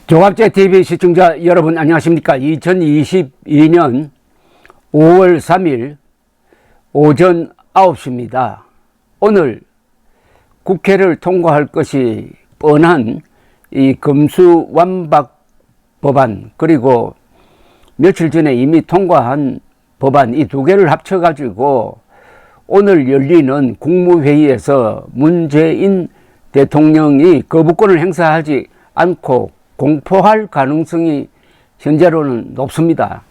종합제TV 시청자 여러분 안녕하십니까. 2022년 5월 3일 오전 9시입니다. 오늘 국회를 통과할 것이 뻔한 이 금수완박 법안, 그리고 며칠 전에 이미 통과한 법안, 이 두 개를 합쳐가지고 오늘 열리는 국무회의에서 문재인 대통령이 거부권을 행사하지 않고 공포할 가능성이 현재로는 높습니다.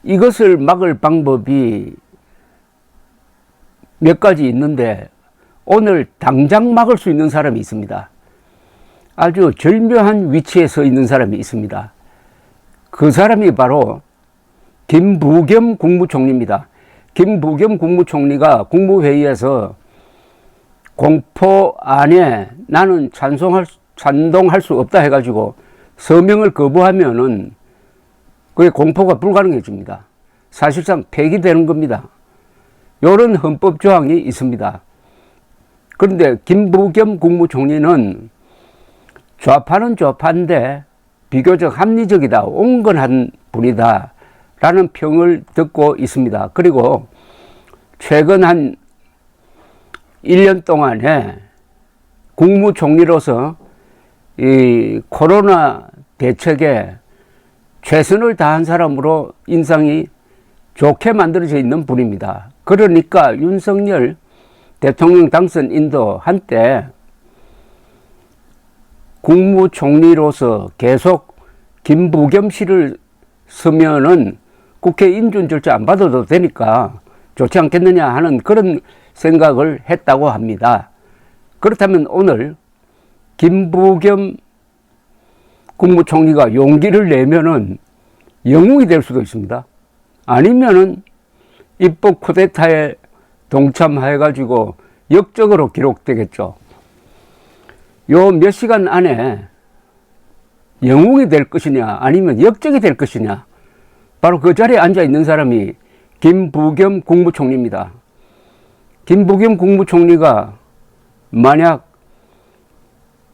이것을 막을 방법이 몇 가지 있는데 오늘 당장 막을 수 있는 사람이 있습니다. 아주 절묘한 위치에 서 있는 사람이 있습니다. 그 사람이 바로 김부겸 국무총리입니다. 김부겸 국무총리가 국무회의에서 공포안에 나는 찬동할 수 없다 해가지고 서명을 거부하면은 그게 공포가 불가능해집니다. 사실상 폐기되는 겁니다. 이런 헌법 조항이 있습니다. 그런데 김부겸 국무총리는 좌파는 좌파인데 비교적 합리적이다, 온건한 분이다 라는 평을 듣고 있습니다. 그리고 최근 한 1년 동안에 국무총리로서 이 코로나 대책에 최선을 다한 사람으로 인상이 좋게 만들어져 있는 분입니다. 그러니까 윤석열 대통령 당선인도 한때 국무총리로서 계속 김부겸 씨를 서면은 국회 인준 절차 안 받아도 되니까 좋지 않겠느냐 하는 그런 생각을 했다고 합니다. 그렇다면 오늘 김부겸 국무총리가 용기를 내면은 영웅이 될 수도 있습니다. 아니면은 입법 쿠데타에 동참해가지고 역적으로 기록되겠죠. 요 몇 시간 안에 영웅이 될 것이냐 아니면 역적이 될 것이냐, 바로 그 자리에 앉아 있는 사람이 김부겸 국무총리입니다. 김부겸 국무총리가 만약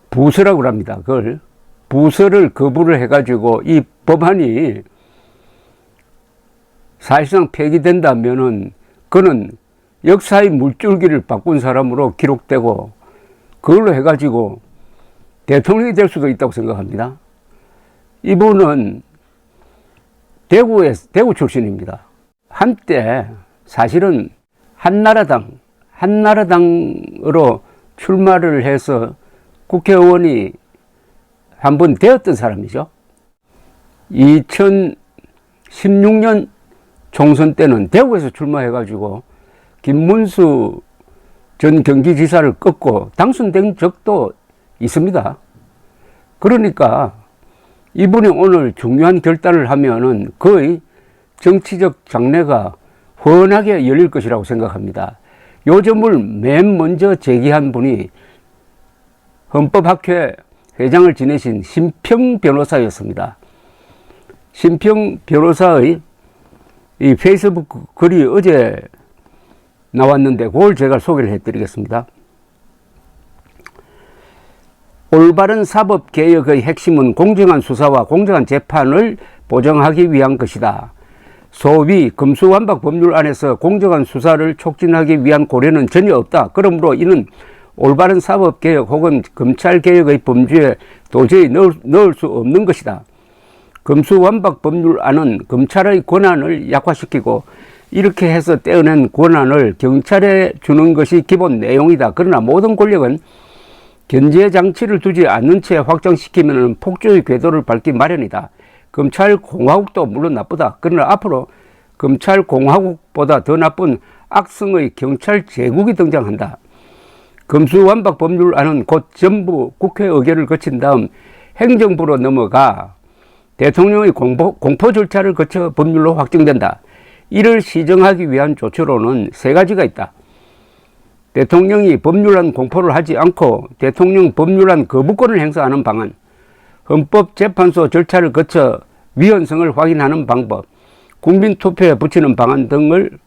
부서라고 합니다. 그걸 부서를 거부를 해가지고 이 법안이 사실상 폐기된다면은 그는 역사의 물줄기를 바꾼 사람으로 기록되고 그걸로 해가지고 대통령이 될 수도 있다고 생각합니다. 이분은 대구 출신입니다. 한때 사실은 한나라당으로 출마를 해서 국회의원이 한 번 되었던 사람이죠. 2016년 총선 때는 대구에서 출마해가지고 김문수 전 경기지사를 꺾고 당선된 적도 있습니다. 그러니까 이분이 오늘 중요한 결단을 하면은 거의 정치적 장래가 훤하게 열릴 것이라고 생각합니다. 요 점을 맨 먼저 제기한 분이 헌법학회 회장을 지내신 심평 변호사였습니다. 심평 변호사의 이 페이스북 글이 어제 나왔는데 그걸 제가 소개를 해드리겠습니다. 올바른 사법개혁의 핵심은 공정한 수사와 공정한 재판을 보장하기 위한 것이다. 소위 금수완박 법률 안에서 공정한 수사를 촉진하기 위한 고려는 전혀 없다. 그러므로 이는 올바른 사법개혁 혹은 검찰개혁의 범주에 도저히 넣을 수 없는 것이다. 금수완박 법률안은 검찰의 권한을 약화시키고 이렇게 해서 떼어낸 권한을 경찰에 주는 것이 기본 내용이다. 그러나 모든 권력은 견제 장치를 두지 않는 채 확장시키면 폭주의 궤도를 밟기 마련이다. 검찰공화국도 물론 나쁘다. 그러나 앞으로 검찰공화국보다 더 나쁜 악성의 경찰 제국이 등장한다. 금수완박 법률안은 곧 전부 국회 의결을 거친 다음 행정부로 넘어가 대통령의 공포 절차를 거쳐 법률로 확정된다. 이를 시정하기 위한 조처로는 세 가지가 있다. 대통령이 법률안 공포를 하지 않고 대통령 법률안 거부권을 행사하는 방안, 헌법재판소 절차를 거쳐 위헌성을 확인하는 방법, 국민투표에 붙이는 방안 등을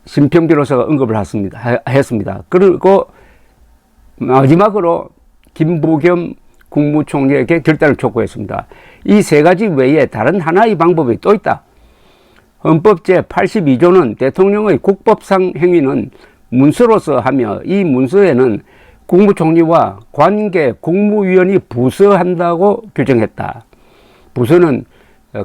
심평 변호사가 언급을 했습니다. 그리고 마지막으로 김부겸 국무총리에게 결단을 촉구했습니다. 이 세 가지 외에 다른 하나의 방법이 또 있다. 헌법 제82조는 대통령의 국법상 행위는 문서로서 하며 이 문서에는 국무총리와 관계 국무위원이 부서한다고 규정했다. 부서는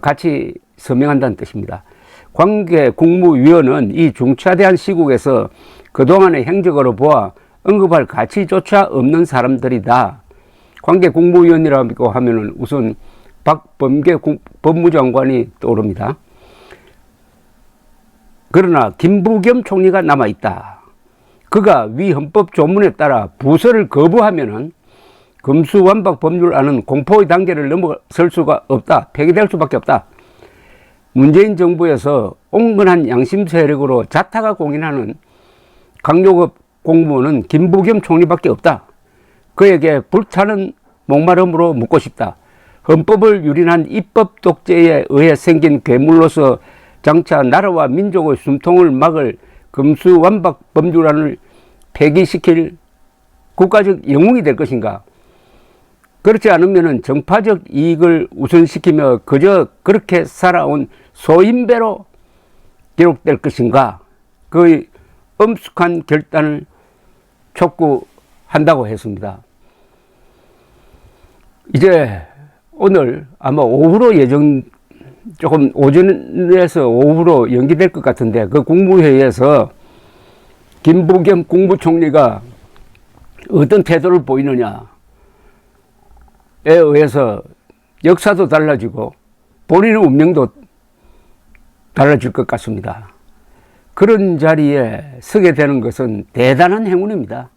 같이 서명한다는 뜻입니다. 관계 국무위원은 이 중차대한 시국에서 그동안의 행적으로 보아 언급할 가치조차 없는 사람들이다. 관계 국무위원이라고 하면은 우선 박범계 법무장관이 떠오릅니다. 그러나 김부겸 총리가 남아있다. 그가 위 헌법 조문에 따라 부서를 거부하면은 금수완박 법률안은 공포의 단계를 넘어설 수가 없다. 폐기될 수밖에 없다. 문재인 정부에서 온건한 양심 세력으로 자타가 공인하는 강요급 공무원은 김부겸 총리밖에 없다. 그에게 불타는 목마름으로 묻고 싶다. 헌법을 유린한 입법 독재에 의해 생긴 괴물로서 장차 나라와 민족의 숨통을 막을 금수완박 법률안을 폐기시킬 국가적 영웅이 될 것인가? 그렇지 않으면 정파적 이익을 우선시키며 그저 그렇게 살아온 소인배로 기록될 것인가? 그의 엄숙한 결단을 촉구한다고 했습니다. 이제 오늘 아마 오후로 조금 오전에서 오후로 연기될 것 같은데 그 국무회의에서 김부겸 국무총리가 어떤 태도를 보이느냐에 의해서 역사도 달라지고 본인의 운명도 달라질 것 같습니다. 그런 자리에 서게 되는 것은 대단한 행운입니다.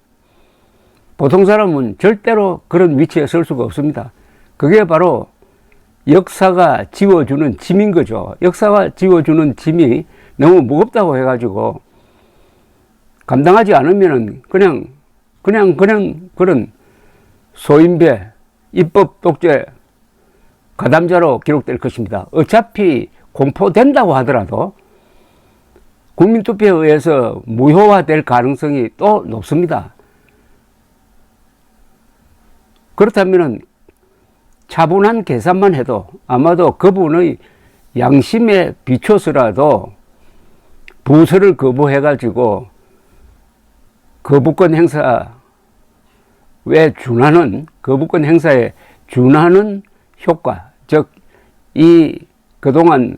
보통 사람은 절대로 그런 위치에 설 수가 없습니다. 그게 바로 역사가 지워주는 짐인 거죠. 역사가 지워주는 짐이 너무 무겁다고 해가지고 감당하지 않으면은 그냥 그런 소인배, 입법 독재 가담자로 기록될 것입니다. 어차피 공포된다고 하더라도 국민투표에 의해서 무효화될 가능성이 또 높습니다. 그렇다면은 차분한 계산만 해도 아마도 그분의 양심에 비춰서라도 부서를 거부해가지고 거부권 행사에 준하는, 거부권 행사에 준하는 효과, 즉, 이 그동안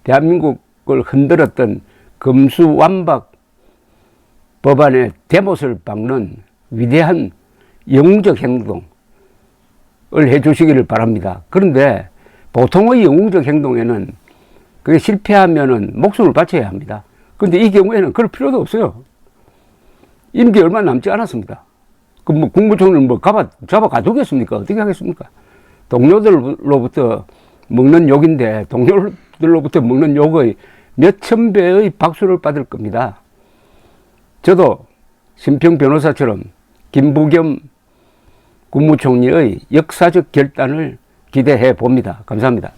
대한민국을 흔들었던 금수완박 법안의 대못을 박는 위대한 영웅적 행동을 해주시기를 바랍니다. 그런데 보통의 영웅적 행동에는 그게 실패하면은 목숨을 바쳐야 합니다. 그런데 이 경우에는 그럴 필요도 없어요. 임기 얼마 남지 않았습니다. 그 뭐 국무총리를 뭐 잡아 가두겠습니까? 어떻게 하겠습니까? 동료들로부터 먹는 욕인데 동료들로부터 먹는 욕의 몇천 배의 박수를 받을 겁니다. 저도 심평 변호사처럼 김부겸 국무총리의 역사적 결단을 기대해 봅니다. 감사합니다.